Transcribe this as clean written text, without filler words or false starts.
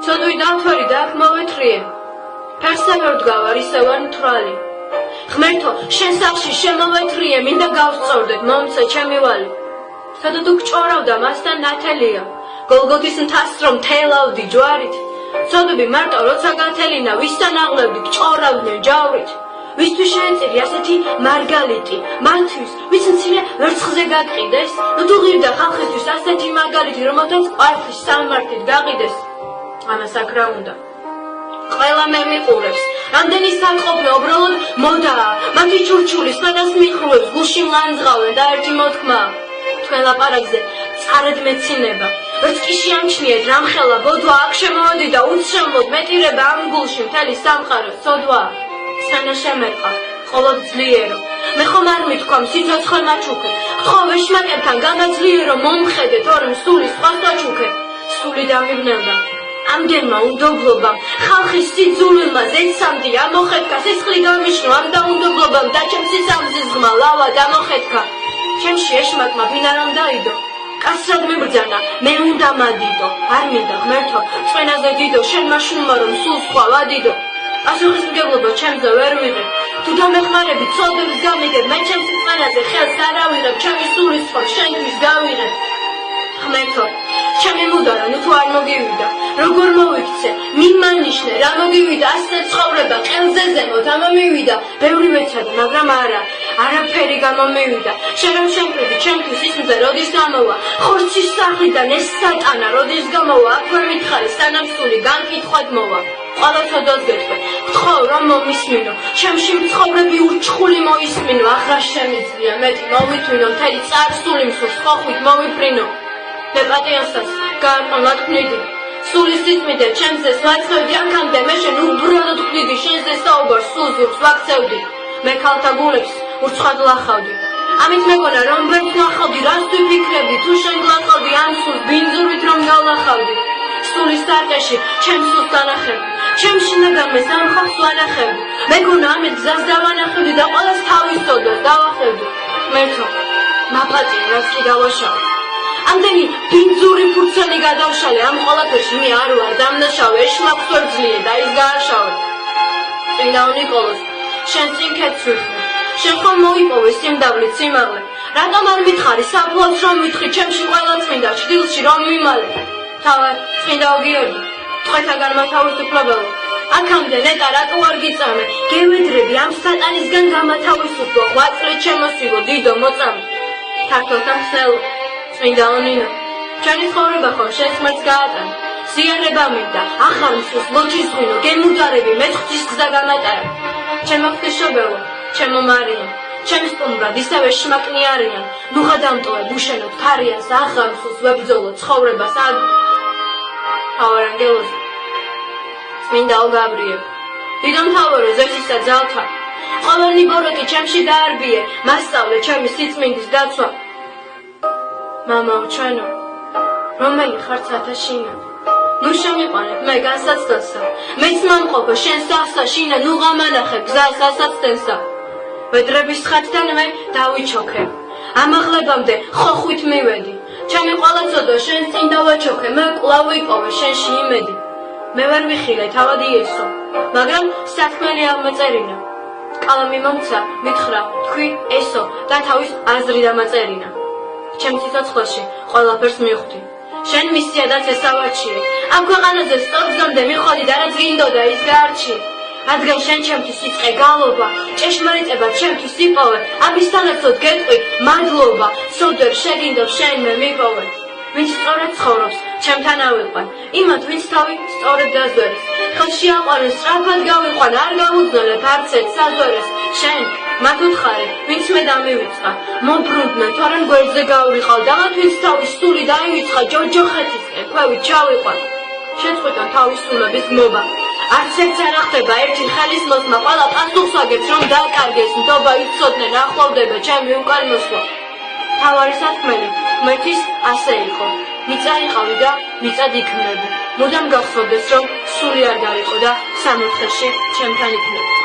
ცოდვი დავთვერი და აქ მოვეთრიე. ფერსა ვერ დგავარ, ისე ვარ მთვრალი. ღმერთო, შენ სახლში შემოვეთრიე, მინდა გავსწორდეთ, მომცე ჩემი ვალი. სადა თუ გჭორავდა მასთან ნათელია, გოლგოთის მთას რომ თელავდი ჯვარით. ცოდვები მარტო როცა გათელინა, ვისთან აღლევდი, გჭორავდნენ ჯავრით. ვისთვის შეეწირი ასეთი მარგალიტი, მათთვის, ვის მცირე ვერცხლზე გატყიდეს, თუ ღირდა ხალხისთვის ასეთი მაგალითი, რომელთაც ყვართვის სამართლით გაყიდეს. ამას აქ რა უნდა? ყველა მე მიყურებს, რამდენი საწყობე უბრალოდ მოდაა, მათი ჩურჩული სანას მიხრულებს, გულში მლანძღავენ და ერთი მოთქმა. თქვენ ლაპარაკზე წარედ მეცინება, როც კი შეამჩნიეთ რამხელა ბოდვა აქ შემოვედი და უცრემლოდ მეტირება ამ გულში მთელი სამყარო სოდვა. სანა შემერყა, ყოველ ძლიერო, მე ხომ არ მithქვამ სიცოცხლე მაჩუქე, ხო ვეშმაკებთან განაძლიერო მომხედე, თორემ სული სხვას დაჩუქე, სული დამიბნევდა. ამდენმა უნდობლობამ, ხალხის სიძულვილმა ზეცამდე ამოხეთქა, სისხლი გამიშნო ამ დაუნდობლობამ და ჩემს სისამზიზღმა ლავა დამოხეთქა. ჩემში ეშმაკმა ბინარამ დაიდო, კაცრად მიბრძანა, მე უნდა მადიდო, არ მინდა ღმერთო, წვენაზე დიდო, შენ მაშულმა რომ სულ სხვა ვადიდო. პასუხისმგებლობა ჩემზე ვერ ვიღებ, თუ დამეხმარები ცოდვებს გამიგებ, მე ჩემს წვენაზე ხელს არ ავიღებ, ჩემი სულის ხომ შენთვის გავიღებ. ღმერთო, ჩემი მუდარა ნუ თუ არ მოგივიდა, როგორ მოვიქცე, მიმანიშნე, რა მოგივიდა, ასე ცხოვრება ყელზე ზემოთ ამომივიდა, ბევრი მეცადა, მაგრამ არაფერი გამომივიდა. შენ რომ შემკრიდი, ჩემთვის ისმზე როდის გამოვა, ხორცის სახლიდან ეს სატანა როდის გამოვა, აქ ვერ მითხარი, სანამ სული განკითხვად მოვა. ყველა ცოდვას გეტყვი, გთხოვ რომ მომისმინო, ჩემში მცხოვრები ურჩხული მოისმინო, აღარ შემიძლია მეტი მოვითვინო, მთელი წარსული მსურს ხოხვით მოვიფრინო. მე პატიოსას გაარყვნად ქმნიდი, სულის სიწმიდე ჩემზე ვაცხოვდი, აქამდე მე შენ უბრალოდ ქმნიდი, შენზე საუბარს სულ ზურგს ვაქცევდი, მე ქალთა გულებს ურცხვად ლახავდი. ამით მეგონა რომ ვერც ლახავდი, რას ვიფიქრებდი, თუ შენ გლახავდი ამ სულს ბინძურით რომ გავლახავდი. სულის სარყეში ჩემს სულს განახევდი, ჩემს შინაგანმეს ამ ხალხს ვანახევდი, მეგონა ამით გზას დავანახევდი და ყველას თავის ცოდვას დავახევდი. ღმერთო, მაპატიო, რაც კი დავაშავე, ამდენი ბინძური ფურცელი გადავშალე, ამ ყველაფერში მე არ ვარ დამნაშავე, ეშმაკს ვერ ძლიე და ის გააშავე. წმინდა ნიკოლოზ, შენ წინ ქეცვიხმე, შენ ხომ მოიპოვე სიმდაბლით სიმაღლე, რატომ არ მითხარი საფლავს რომ მითხრი, ჩემში ყველა წმინდა ჩრდილში რომ მიმალე. თავად წმინდა გიორგი, თქვენთაგან მათავისუფლებელო, აქამდე ნეტა რატო არ გიწამე, გევედრები ამ სატანისგან გამათავისუფლო, ღვაწლით შემოსილო, დიდო მოწამე. ქართველთა ხსნელო, წმინდა ნინო, ჩვენი ცხოვრება ხომ შენ სმერტს გაატანა, ზიანება მინდა, ახალ მსურს ლოჩისღვინო, გემუდარები, მეწყვის გზა გამატარა. ჩემო ღვთისმშობელო, ჩემო მარია, ჩემს სტუმრად ისევე შმაკნი არიან, ნუ გადამტოვე ბუშენო ქარიანს, ახალ მსურს ვებრძოლო ცხოვრებას ავარანგელოზი, წმინდა გაბრიელ, დიდო მთავრო ზესისა ძალთა, ყოველნი ბოროტი ჩემში დაარბიე, მასწავლე ჩემი სიწმინდის დაცვა. მამაო ჩვენო, რომელი ხარ ცათაშინა, ნუ შემიყვანებ მე განსაცდელსა, მეც მომყოფო შენ სახსა შინა, ნუ გამანახებ გზას ასაცდენსა. ვედრების ცხადთან მე დავიჩოქე, ამაღლებამდე ხოხვით მივედი, ჩემი ყველა ცოდვა შენ წინ დავაჩოქე, მე კვლავ ვიპოვე შენში იმედი. მე ვერ ვიხილე თავად იესო, მაგრამ საქმელი აღმაწერინა, კალამი მომცა, მითხრა, თქვი ესო და თავის აზრი დამაწერინა. ჩემ სიცოცხლეში ყველაფერს მიხვდი, შენ მისიადაც ესავაჩიე, ამ ქვეყანაზე სწორგზამდე მიხვდი და რაც გინდოდა ის გაარჩიე. რადგან შენ ჩემთვის იწყე გალობა, ჭეშმარიტება ჩემთვის იპოვე, ამის თანახმად გეტყვი მადლობა, სოდვებ შეგინდობ შენ მე მიპოვე. ვინც სწორად ცხოვრობს, ჩემთან ავიყვან, იმათ ვინც თავი სწორად დაზვერეს, ხელში აყვანეს, სწრაფად გავიყვან, არ გავუძნელებ არც ერთ საზვერეს, შენ მათ უთხარი, ვინც მე დამივიწყა, მომბრუნდნენ, თორემ გვერდზე გავრიყავ და მათ ვინც თავის სული დაივიწყა, ჯოჯოხეთისკენ ქვევით ჩავიყვან. შეწყვიტონ თავისუფლების გმობა, არც ერთს არ ახდება ერთი ხელის მოსმა, ყველა პასუხს აგებს რომ დაკარგეს, ნდობა იცოდნენ, ახლოვდება ჩემი უკან მოსვლა. თავარი სათქმელი ღმერთის ასე იყო, მიწა იყავი და მიწად იქმნები, მუდამ გახსოვდეს რომ სული არ გარიყო და სამოთხეში ჩემთან იქნები.